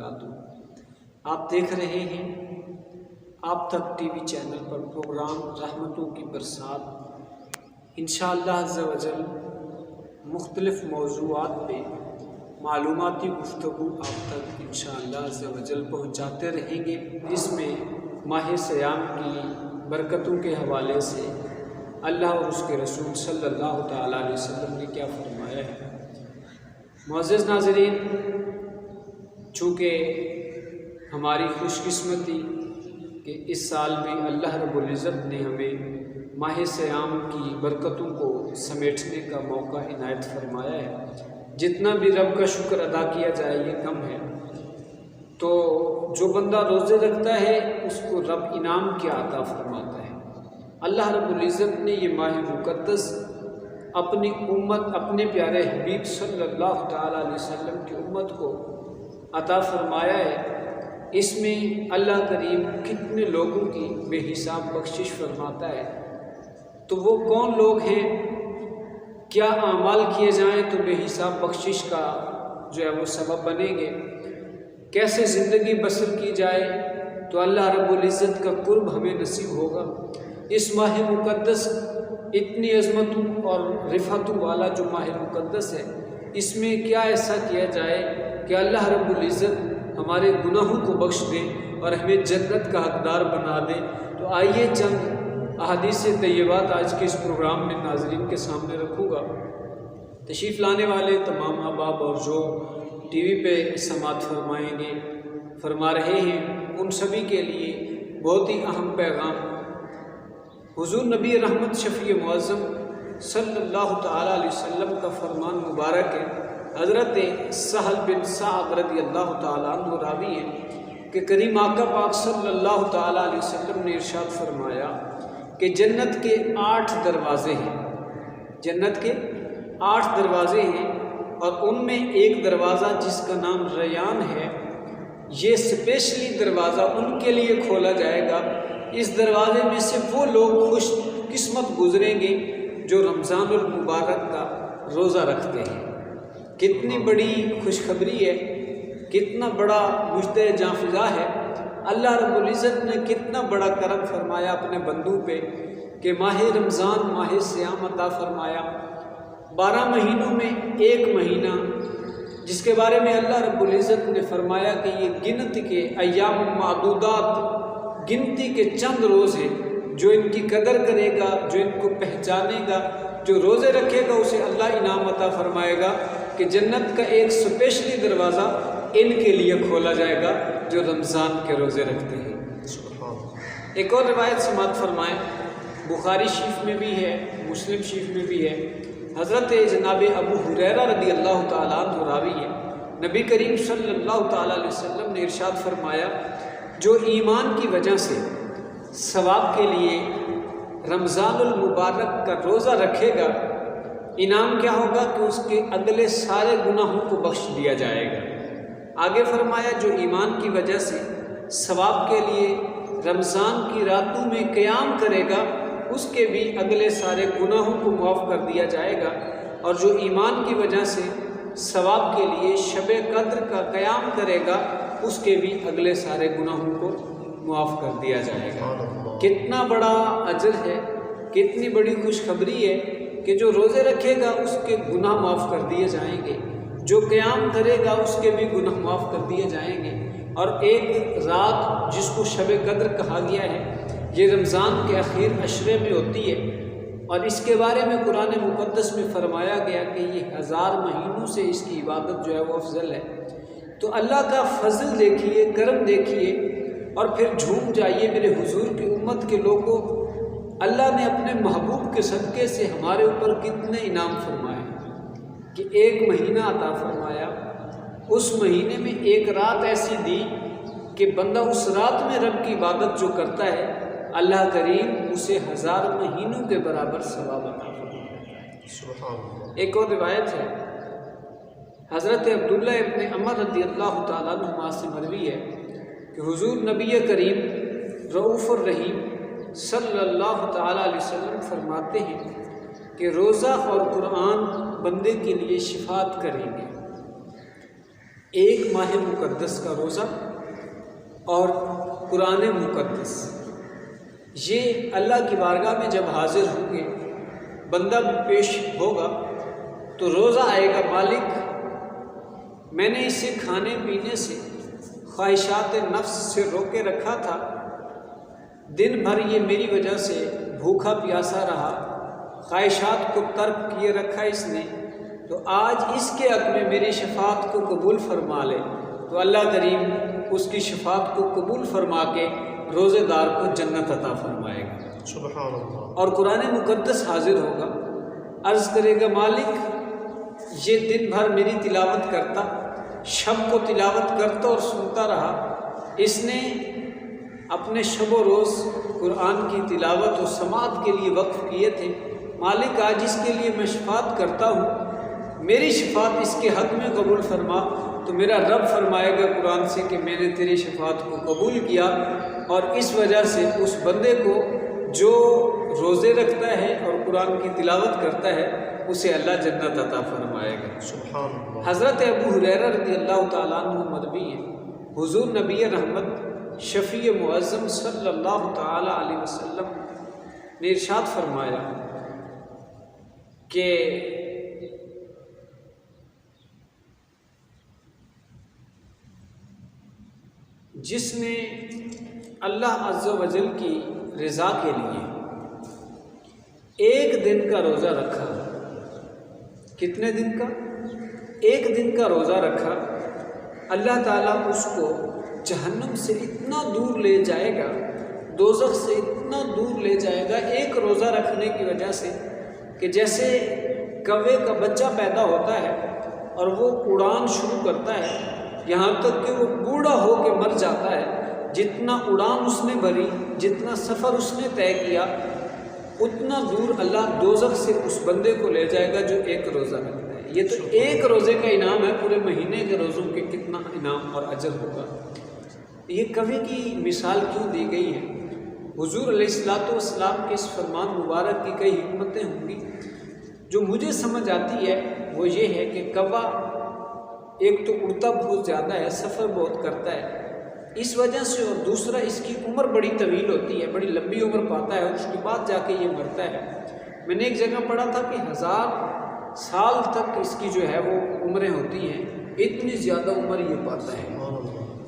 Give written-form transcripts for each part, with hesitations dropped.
وبرکاتہ۔ آپ دیکھ رہے ہیں آپ تک ٹی وی چینل پر پروگرام رحمتوں کی برسات۔ انشاءاللہ عز و جل مختلف موضوعات پہ معلوماتی گفتگو آپ تک انشاءاللہ عز و جل پہنچاتے رہیں گے۔ اس میں ماہ صیام کی برکتوں کے حوالے سے اللہ اور اس کے رسول صلی اللہ تعالیٰ علیہ وسلم نے کیا فرمایا ہے۔ معزز ناظرین، چونکہ ہماری خوش قسمتی کہ اس سال بھی اللہ رب العزت نے ہمیں ماہ صیام کی برکتوں کو سمیٹنے کا موقع عنایت فرمایا ہے۔ جتنا بھی رب کا شکر ادا کیا جائے یہ کم ہے۔ تو جو بندہ روزے رکھتا ہے اس کو رب انعام کیا عطا فرماتا ہے۔ اللہ رب العزت نے یہ ماہ مقدس اپنی امت، اپنے پیارے حبیب صلی اللہ تعالیٰ علیہ وسلم کی امت کو عطا فرمایا ہے۔ اس میں اللہ کریم کتنے لوگوں کی بے حساب بخشش فرماتا ہے۔ تو وہ کون لوگ ہیں، کیا اعمال کیے جائیں تو بے حساب بخشش کا جو ہے وہ سبب بنیں گے، کیسے زندگی بسر کی جائے تو اللہ رب العزت کا قرب ہمیں نصیب ہوگا۔ اس ماہ مقدس اتنی عظمتوں اور رفعتوں والا جو ماہ مقدس ہے، اس میں کیا ایسا کیا جائے کہ اللہ رب العزت ہمارے گناہوں کو بخش دے اور ہمیں جنت کا حقدار بنا دے۔ تو آئیے چند احادیث طیبات آج کے اس پروگرام میں ناظرین کے سامنے رکھوں گا۔ تشریف لانے والے تمام احباب اور جو ٹی وی پہ سماعت فرمائیں گے، فرما رہے ہیں، ان سبھی کے لیے بہت ہی اہم پیغام۔ حضور نبی رحمت شفیع معظم صلی اللہ تعالیٰ علیہ وسلم کا فرمان مبارک ہے۔ حضرت سہل بن سعد رضی اللہ تعالیٰ عنہ راوی ہے کہ کریم آقا پاک صلی اللہ تعالیٰ علیہ وسلم نے ارشاد فرمایا کہ جنت کے 8 دروازے ہیں، جنت کے 8 دروازے ہیں، اور ان میں ایک دروازہ جس کا نام ریان ہے، یہ اسپیشلی دروازہ ان کے لیے کھولا جائے گا۔ اس دروازے میں سے وہ لوگ خوش قسمت گزریں گے جو رمضان المبارک کا روزہ رکھتے ہیں۔ کتنی بڑی خوشخبری ہے، کتنا بڑا مجدہ جاں فضا ہے۔ اللہ رب العزت نے کتنا بڑا کرم فرمایا اپنے بندوں پہ کہ ماہ رمضان، ماہ صیام عطا فرمایا۔ 12 مہینوں میں ایک مہینہ جس کے بارے میں اللہ رب العزت نے فرمایا کہ یہ گنتی کے ایام معدودات، گنتی کے چند روز ہیں، جو ان کی قدر کرے گا، جو ان کو پہچانے گا، جو روزے رکھے گا، اسے اللہ انعام عطا فرمائے گا کہ جنت کا ایک اسپیشلی دروازہ ان کے لیے کھولا جائے گا جو رمضان کے روزے رکھتے ہیں۔ ایک اور روایت سماعت فرمائیں، بخاری شریف میں بھی ہے، مسلم شریف میں بھی ہے۔ حضرت جناب ابو ہریرہ رضی اللہ تعالیٰ عنہ راوی ہے، نبی کریم صلی اللہ تعالیٰ علیہ وسلم نے ارشاد فرمایا، جو ایمان کی وجہ سے ثواب کے لیے رمضان المبارک کا روزہ رکھے گا، انعام کیا ہوگا کہ اس کے اگلے سارے گناہوں کو بخش دیا جائے گا۔ آگے فرمایا، جو ایمان کی وجہ سے ثواب کے لیے رمضان کی راتوں میں قیام کرے گا، اس کے بھی اگلے سارے گناہوں کو معاف کر دیا جائے گا، اور جو ایمان کی وجہ سے ثواب کے لیے شب قدر کا قیام کرے گا، اس کے بھی اگلے سارے گناہوں کو معاف کر دیا جائے گا۔ کتنا بڑا اجر ہے، کتنی بڑی خوشخبری ہے کہ جو روزے رکھے گا اس کے گناہ معاف کر دیے جائیں گے، جو قیام کرے گا اس کے بھی گناہ معاف کر دیے جائیں گے۔ اور ایک رات جس کو شب قدر کہا گیا ہے، یہ رمضان کے آخر عشرے میں ہوتی ہے، اور اس کے بارے میں قرآن مقدس میں فرمایا گیا کہ یہ 1000 مہینوں سے اس کی عبادت جو ہے وہ افضل ہے۔ تو اللہ کا فضل دیکھیے، کرم دیکھیے، اور پھر جھوم جائیے میرے حضور کی امت کے لوگوں، اللہ نے اپنے محبوب کے صدقے سے ہمارے اوپر کتنے انعام فرمائے کہ ایک مہینہ عطا فرمایا، اس مہینے میں ایک رات ایسی دی کہ بندہ اس رات میں رب کی عبادت جو کرتا ہے، اللہ کریم اسے 1000 مہینوں کے برابر ثواب عطا فرماتا ہے۔ ایک اور روایت ہے، حضرت عبداللہ ابن عمر رضی اللہ تعالیٰ عنہما سے مروی ہے کہ حضور نبی کریم رؤوف الرحیم صلی اللہ تعالیٰ علیہ وسلم فرماتے ہیں کہ روزہ اور قرآن بندے کے لیے شفاعت کریں گے۔ ایک ماہ مقدس کا روزہ اور قرآن مقدس، یہ اللہ کی بارگاہ میں جب حاضر ہوں گے، بندہ بھی پیش ہوگا تو روزہ آئے گا، مالک میں نے اسے کھانے پینے سے، خواہشات نفس سے روکے رکھا تھا، دن بھر یہ میری وجہ سے بھوکا پیاسا رہا، خواہشات کو ترک کیے رکھا اس نے، تو آج اس کے حق میں میری شفاعت کو قبول فرما لے، تو اللہ کریم اس کی شفاعت کو قبول فرما کے روزے دار کو جنت عطا فرمائے گا۔ سبحان اللہ۔ اور قرآن مقدس حاضر ہوگا، عرض کرے گا مالک یہ دن بھر میری تلاوت کرتا، شب کو تلاوت کرتا اور سنتا رہا، اس نے اپنے شب و روز قرآن کی تلاوت و سماعت کے لیے وقف کیے تھے، مالک آج اس کے لیے میں شفاعت کرتا ہوں، میری شفاعت اس کے حق میں قبول فرما، تو میرا رب فرمائے گا قرآن سے کہ میں نے تیری شفاعت کو قبول کیا، اور اس وجہ سے اس بندے کو جو روزے رکھتا ہے اور قرآن کی تلاوت کرتا ہے اسے اللہ جنت عطا فرمائے گا۔ سبحان اللہ۔ حضرت ابو ہریرہ رضی اللہ تعالیٰ عنہ مروی ہے، حضور نبی رحمت شفیع معظم صلی اللہ تعالیٰ علیہ وسلم نے ارشاد فرمایا کہ جس نے اللہ عز و جل کی رضا کے لیے ایک دن کا روزہ رکھا، کتنے دن کا؟ ایک دن کا روزہ رکھا، اللہ تعالیٰ اس کو جہنم سے اتنا دور لے جائے گا، دوزخ سے اتنا دور لے جائے گا ایک روزہ رکھنے کی وجہ سے، کہ جیسے کوے کا بچہ پیدا ہوتا ہے اور وہ اڑان شروع کرتا ہے یہاں تک کہ وہ بوڑھا ہو کے مر جاتا ہے، جتنا اڑان اس نے بھری، جتنا سفر اس نے طے کیا، اتنا دور اللہ دوزخ سے اس بندے کو لے جائے گا جو ایک روزہ رکھتا ہے۔ یہ تو ایک روزے کا انعام ہے، پورے مہینے کے روزوں کے کتنا انعام اور اجر ہوگا۔ یہ کوے کی مثال کیوں دی گئی ہے؟ حضور علیہ الصلوۃ والسلام کے اس فرمان مبارک کی کئی حکمتیں ہوں گی، جو مجھے سمجھ آتی ہے وہ یہ ہے کہ کوا ایک تو اڑتا بہت زیادہ ہے، سفر بہت کرتا ہے اس وجہ سے، اور دوسرا اس کی عمر بڑی طویل ہوتی ہے، بڑی لمبی عمر پاتا ہے، اور اس کے بعد جا کے یہ مرتا ہے۔ میں نے ایک جگہ پڑھا تھا کہ 1000 سال تک اس کی جو ہے وہ عمریں ہوتی ہیں، اتنی زیادہ عمر یہ پاتا ہے،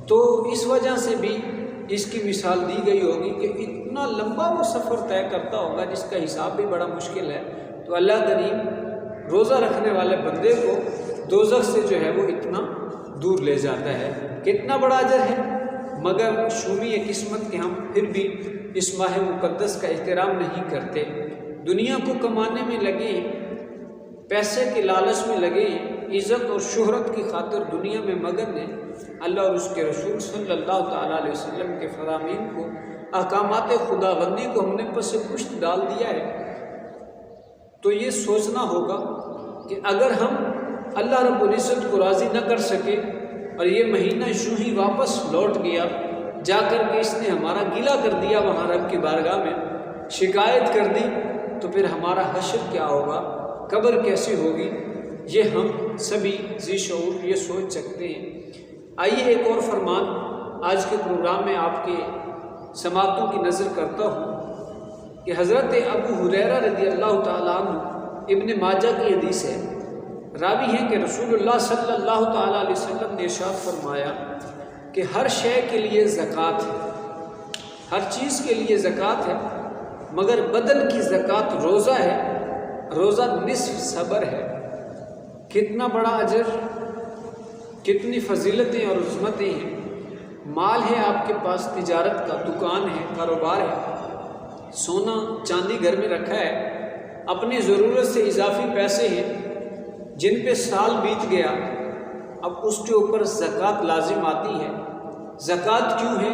تو اس وجہ سے بھی اس کی مثال دی گئی ہوگی کہ اتنا لمبا وہ سفر طے کرتا ہوگا جس کا حساب بھی بڑا مشکل ہے، تو اللہ کریم روزہ رکھنے والے بندے کو دوزخ سے جو ہے وہ اتنا دور لے جاتا ہے۔ کتنا بڑا اجر ہے، مگر شومی قسمت کہ ہم پھر بھی اس ماہ مقدس کا احترام نہیں کرتے، دنیا کو کمانے میں لگے ہیں، پیسے کے لالچ میں لگے ہیں، عزت اور شہرت کی خاطر دنیا میں مگن ہیں۔ اللہ اور اس کے رسول صلی اللہ تعالیٰ علیہ وسلم کے فرامین کو، احکامات خداوندی کو ہم نے پس پشت ڈال دیا ہے، تو یہ سوچنا ہوگا کہ اگر ہم اللہ رب العزت کو راضی نہ کر سکے اور یہ مہینہ یوں ہی واپس لوٹ گیا، جا کر کے اس نے ہمارا گلہ کر دیا وہاں رب کی بارگاہ میں، شکایت کر دی، تو پھر ہمارا حشر کیا ہوگا، قبر کیسی ہوگی، یہ ہم سبھی ذی شعور یہ سوچ سکتے ہیں۔ آئیے ایک اور فرمان آج کے پروگرام میں آپ کے سماعتوں کی نظر کرتا ہوں کہ حضرت ابو ہریرہ رضی اللہ تعالیٰ عنہ، ابن ماجہ کی حدیث ہے، راوی ہیں کہ رسول اللہ صلی اللہ تعالیٰ علیہ وسلم نے ارشاد فرمایا کہ ہر شے کے لیے زکوٰۃ ہے، ہر چیز کے لیے زکوٰۃ ہے، مگر بدن کی زکوٰۃ روزہ ہے، روزہ نصف صبر ہے۔ کتنا بڑا اجر، کتنی فضیلتیں اور عظمتیں ہیں۔ مال ہے آپ کے پاس، تجارت کا دکان ہے، کاروبار ہے، سونا چاندی گھر میں رکھا ہے، اپنی ضرورت سے اضافی پیسے ہیں جن پہ سال بیت گیا، اب اس کے اوپر زکوٰۃ لازم آتی ہے۔ زکوٰۃ کیوں ہے؟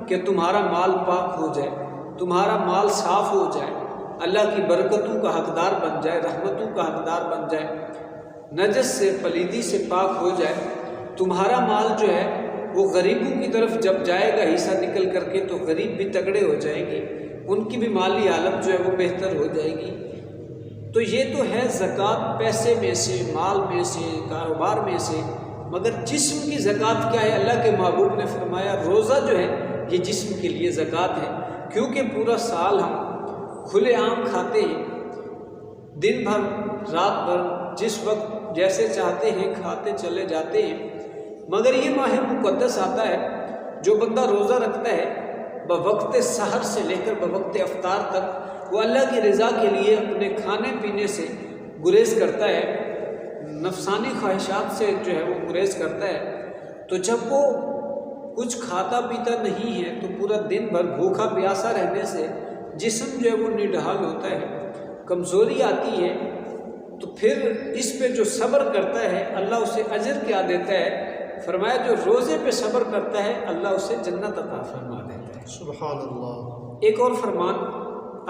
کہ تمہارا مال پاک ہو جائے، تمہارا مال صاف ہو جائے، اللہ کی برکتوں کا حقدار بن جائے، رحمتوں کا حقدار بن جائے، نجس سے پلیدی سے پاک ہو جائے، تمہارا مال جو ہے وہ غریبوں کی طرف جب جائے گا حصہ نکل کر کے، تو غریب بھی تگڑے ہو جائیں گے، ان کی بھی مالی حالت جو ہے وہ بہتر ہو جائے گی۔ تو یہ تو ہے زکوٰۃ، پیسے میں سے، مال میں سے، کاروبار میں سے مگر جسم کی زکوٰۃ کیا ہے؟ اللہ کے محبوب نے فرمایا روزہ جو ہے یہ جسم کے لیے زکوٰۃ ہے، کیونکہ پورا سال ہم کھلے عام کھاتے ہیں، دن بھر رات بھر جس وقت جیسے چاہتے ہیں کھاتے چلے جاتے ہیں، مگر یہ ماہ مقدس آتا ہے جو بندہ روزہ رکھتا ہے بوقت سحر سے لے کر بوقت افطار تک وہ اللہ کی رضا کے لیے اپنے کھانے پینے سے گریز کرتا ہے، نفسانی خواہشات سے جو ہے وہ گریز کرتا ہے۔ تو جب وہ کچھ کھاتا پیتا نہیں ہے تو پورا دن بھر بھوکا پیاسا رہنے سے جسم جو ہے وہ نڈھال ہوتا ہے، کمزوری آتی ہے، تو پھر اس پہ جو صبر کرتا ہے اللہ اسے اجر کیا دیتا ہے؟ فرمایا جو روزے پہ صبر کرتا ہے اللہ اسے جنت عطا فرما دیتا ہے۔ سبحان اللہ۔ ایک اور فرمان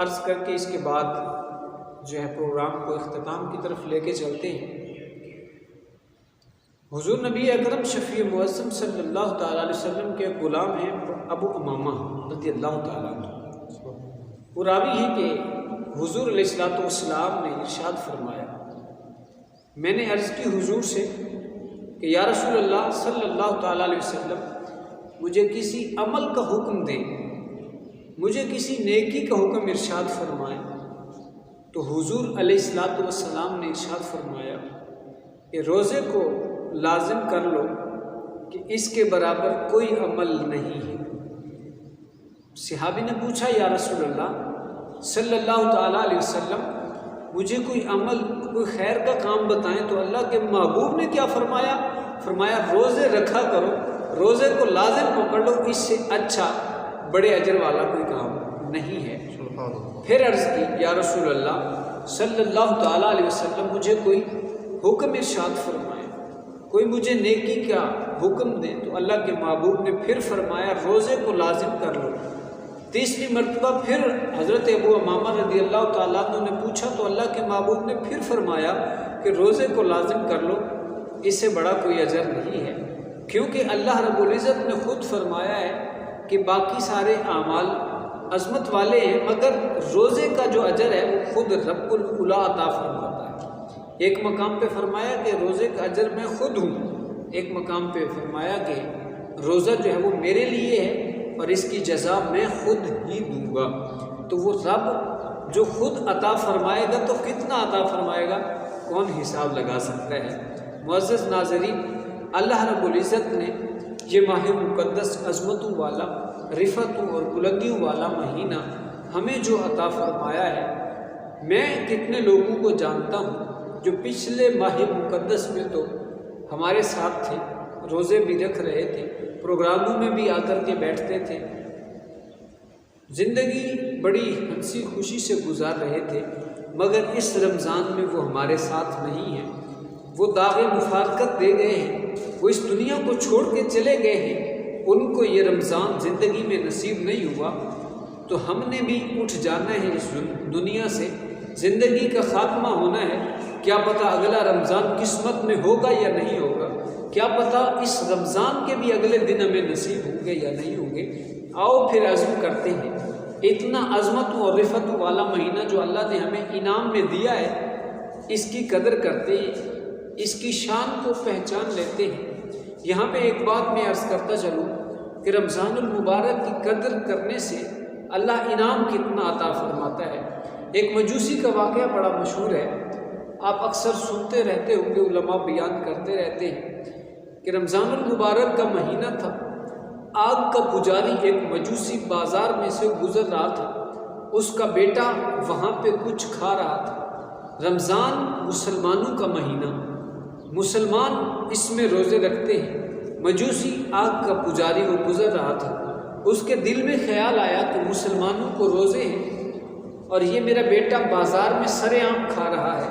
عرض کر کے اس کے بعد جو ہے پروگرام کو اختتام کی طرف لے کے چلتے ہیں۔ حضور نبی اکرم شفیع معظم صلی اللہ تعالیٰ علیہ وسلم کے غلام ہیں ابو امامہ رضی اللہ تعالیٰ عنہ۔ وہ راوی ہیں کہ حضور علیہ السلام نے ارشاد فرمایا، میں نے عرض کی حضور سے کہ یا رسول اللہ صلی اللہ تعالیٰ علیہ وسلم مجھے کسی عمل کا حکم دیں، مجھے کسی نیکی کا حکم ارشاد فرمائیں۔ تو حضور علیہ السلام نے ارشاد فرمایا کہ روزے کو لازم کر لو کہ اس کے برابر کوئی عمل نہیں ہے۔ صحابی نے پوچھا یا رسول اللہ صلی اللہ تعالیٰ علیہ وسلم مجھے کوئی عمل کوئی خیر کا کام بتائیں، تو اللہ کے محبوب نے کیا فرمایا؟ فرمایا روزے رکھا کرو، روزے کو لازم پکڑ لو، اس سے اچھا بڑے اجر والا کوئی کام نہیں ہے۔ پھر عرض کی یا رسول اللہ صلی اللہ تعالیٰ علیہ وسلم مجھے کوئی حکم ارشاد فرمائے، کوئی مجھے نیکی کا حکم دیں، تو اللہ کے محبوب نے پھر فرمایا روزے کو لازم کر لو۔ تیسری مرتبہ پھر حضرت ابو امامہ رضی اللہ تعالیٰ عنہ نے پوچھا تو اللہ کے محبوب نے پھر فرمایا کہ روزے کو لازم کر لو، اس سے بڑا کوئی اجر نہیں ہے، کیونکہ اللہ رب العزت نے خود فرمایا ہے کہ باقی سارے اعمال عظمت والے ہیں مگر روزے کا جو اجر ہے وہ خود رب العلا عطا فرماتا ہے۔ ایک مقام پہ فرمایا کہ روزے کا اجر میں خود ہوں، ایک مقام پہ فرمایا کہ روزہ جو ہے وہ میرے لیے ہے اور اس کی جزا میں خود ہی دوں گا۔ تو وہ رب جو خود عطا فرمائے گا تو کتنا عطا فرمائے گا کون حساب لگا سکتا ہے۔ معزز ناظرین، اللہ رب العزت نے یہ ماہ مقدس عظمتوں والا رفتوں اور بلندیوں والا مہینہ ہمیں جو عطا فرمایا ہے، میں کتنے لوگوں کو جانتا ہوں جو پچھلے ماہ مقدس میں تو ہمارے ساتھ تھے، روزے بھی رکھ رہے تھے، پروگراموں میں بھی آ کر کے بیٹھتے تھے، زندگی بڑی ہنسی خوشی سے گزار رہے تھے، مگر اس رمضان میں وہ ہمارے ساتھ نہیں ہیں، وہ داغ مفارقت دے گئے ہیں، وہ اس دنیا کو چھوڑ کے چلے گئے ہیں، ان کو یہ رمضان زندگی میں نصیب نہیں ہوا۔ تو ہم نے بھی اٹھ جانا ہے اس دنیا سے، زندگی کا خاتمہ ہونا ہے، کیا پتہ اگلا رمضان قسمت میں ہوگا یا نہیں ہوگا، کیا پتہ اس رمضان کے بھی اگلے دن ہمیں نصیب ہوں گے یا نہیں ہوں گے۔ آؤ پھر عزم کرتے ہیں، اتنا عظمت اور رفت والا مہینہ جو اللہ نے ہمیں انعام میں دیا ہے، اس کی قدر کرتے ہیں، اس کی شان کو پہچان لیتے ہیں۔ یہاں پہ ایک بات میں عرض کرتا چلوں کہ رمضان المبارک کی قدر کرنے سے اللہ انعام کتنا عطا فرماتا ہے۔ ایک مجوسی کا واقعہ بڑا مشہور ہے، آپ اکثر سنتے رہتے ہوں گے، علماء بیان کرتے رہتے ہیں کہ رمضان المبارک کا مہینہ تھا، آگ کا پجاری ایک مجوسی بازار میں سے گزر رہا تھا، اس کا بیٹا وہاں پہ کچھ کھا رہا تھا۔ رمضان مسلمانوں کا مہینہ، مسلمان اس میں روزے رکھتے ہیں، مجوسی آگ کا پجاری وہ گزر رہا تھا، اس کے دل میں خیال آیا کہ مسلمانوں کو روزے ہیں اور یہ میرا بیٹا بازار میں سرے عام کھا رہا ہے،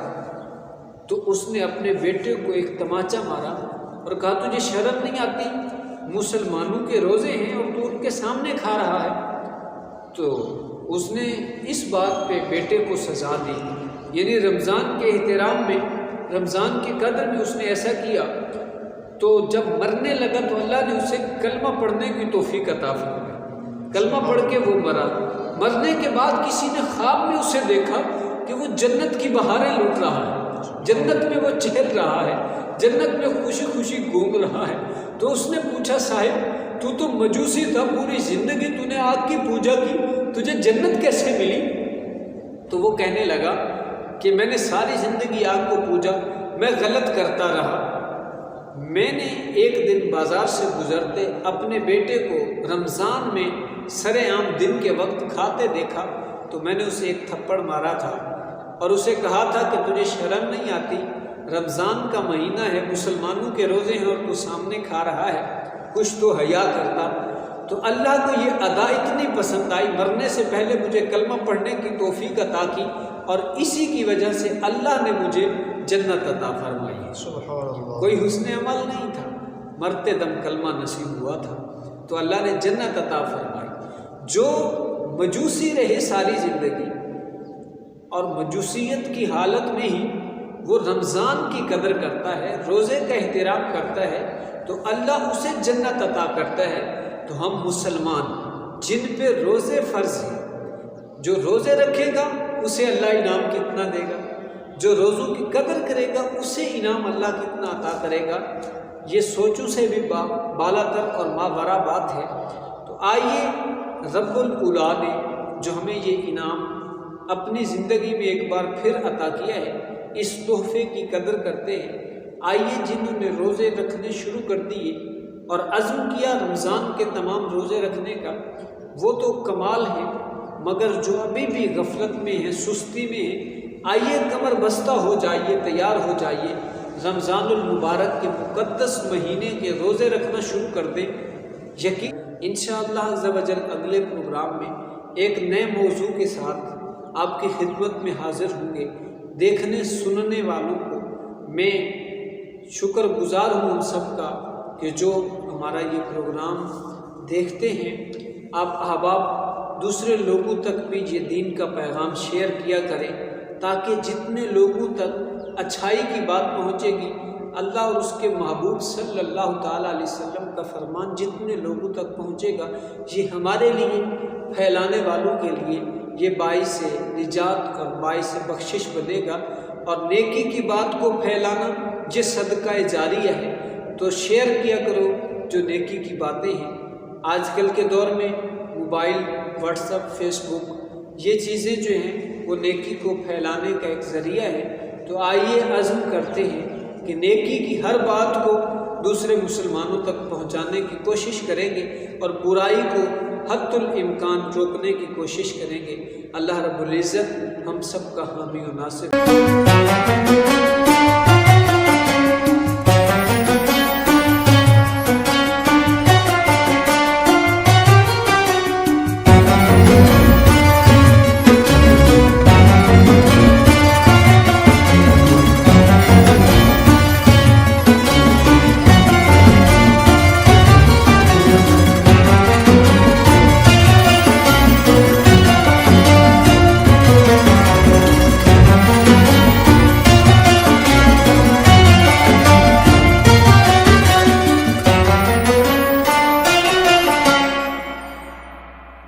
تو اس نے اپنے بیٹے کو ایک تماچا مارا اور کہا تجھے شرم نہیں آتی، مسلمانوں کے روزے ہیں اور تو ان کے سامنے کھا رہا ہے۔ تو اس نے اس بات پہ بیٹے کو سزا دی، یعنی رمضان کے احترام میں، رمضان کی قدر میں اس نے ایسا کیا۔ تو جب مرنے لگا تو اللہ نے اسے کلمہ پڑھنے کی توفیق عطا فرمائی، کلمہ پڑھ کے وہ مرا۔ مرنے کے بعد کسی نے خواب میں اسے دیکھا کہ وہ جنت کی بہاریں لوٹ رہا ہے، جنت میں وہ چہل رہا ہے، جنت میں خوشی خوشی گھوم رہا ہے۔ تو اس نے پوچھا صاحب تو تو مجوسی تھا، پوری زندگی تو نے آگ کی پوجا کی، تجھے جنت کیسے ملی؟ تو وہ کہنے لگا کہ میں نے ساری زندگی آگ کو پوجا، میں غلط کرتا رہا۔ میں نے ایک دن بازار سے گزرتے اپنے بیٹے کو رمضان میں سر عام دن کے وقت کھاتے دیکھا تو میں نے اسے ایک تھپڑ مارا تھا اور اسے کہا تھا کہ تجھے شرم نہیں آتی؟ رمضان کا مہینہ ہے، مسلمانوں کے روزے ہیں اور تو سامنے کھا رہا ہے، کچھ تو حیا کرتا۔ تو اللہ کو یہ ادا اتنی پسند آئی، مرنے سے پہلے مجھے کلمہ پڑھنے کی توفیق عطا کی اور اسی کی وجہ سے اللہ نے مجھے جنت عطا فرمائی۔ سبحان اللہ۔ کوئی حسن عمل نہیں تھا، مرتے دم کلمہ نصیب ہوا تھا تو اللہ نے جنت عطا فرمائی۔ جو مجوسی رہے ساری زندگی اور مجوسیت کی حالت میں ہی وہ رمضان کی قدر کرتا ہے، روزے کا احترام کرتا ہے تو اللہ اسے جنت عطا کرتا ہے۔ تو ہم مسلمان جن پہ روزے فرض ہیں، جو روزے رکھے گا اسے اللہ انعام کتنا دے گا، جو روزوں کی قدر کرے گا اسے انعام اللہ کتنا عطا کرے گا، یہ سوچوں سے بھی بالا تر اور ماورا بات ہے۔ تو آئیے رب العلا نے جو ہمیں یہ انعام اپنی زندگی میں ایک بار پھر عطا کیا ہے، اس تحفے کی قدر کرتے ہیں۔ آئیے جنہوں نے روزے رکھنے شروع کر دیے اور عزم کیا رمضان کے تمام روزے رکھنے کا، وہ تو کمال ہے، مگر جو ابھی بھی غفلت میں ہیں، سستی میں ہیں، آئیے کمر بستہ ہو جائیے، تیار ہو جائیے، رمضان المبارک کے مقدس مہینے کے روزے رکھنا شروع کر دیں۔ یقین انشاءاللہ عز و جل اگلے پروگرام میں ایک نئے موضوع کے ساتھ آپ کی خدمت میں حاضر ہوں گے۔ دیکھنے سننے والوں کو میں شکر گزار ہوں ان سب کا کہ جو ہمارا یہ پروگرام دیکھتے ہیں۔ آپ احباب دوسرے لوگوں تک بھی یہ دین کا پیغام شیئر کیا کریں تاکہ جتنے لوگوں تک اچھائی کی بات پہنچے گی، اللہ اور اس کے محبوب صلی اللہ تعالیٰ علیہ وسلم کا فرمان جتنے لوگوں تک پہنچے گا، یہ ہمارے لیے پھیلانے والوں کے لیے یہ باعث نجات اور باعث بخشش بنے گا۔ اور نیکی کی بات کو پھیلانا یہ صدقہ جاریہ ہے، تو شیئر کیا کرو جو نیکی کی باتیں ہیں۔ آج کل کے دور میں موبائل، واٹس ایپ، فیس بک، یہ چیزیں جو ہیں وہ نیکی کو پھیلانے کا ایک ذریعہ ہے۔ تو آئیے عزم کرتے ہیں کہ نیکی کی ہر بات کو دوسرے مسلمانوں تک پہنچانے کی کوشش کریں گے اور برائی کو حد الامکان روکنے کی کوشش کریں گے۔ اللہ رب العزت ہم سب کا حامی و ناصر۔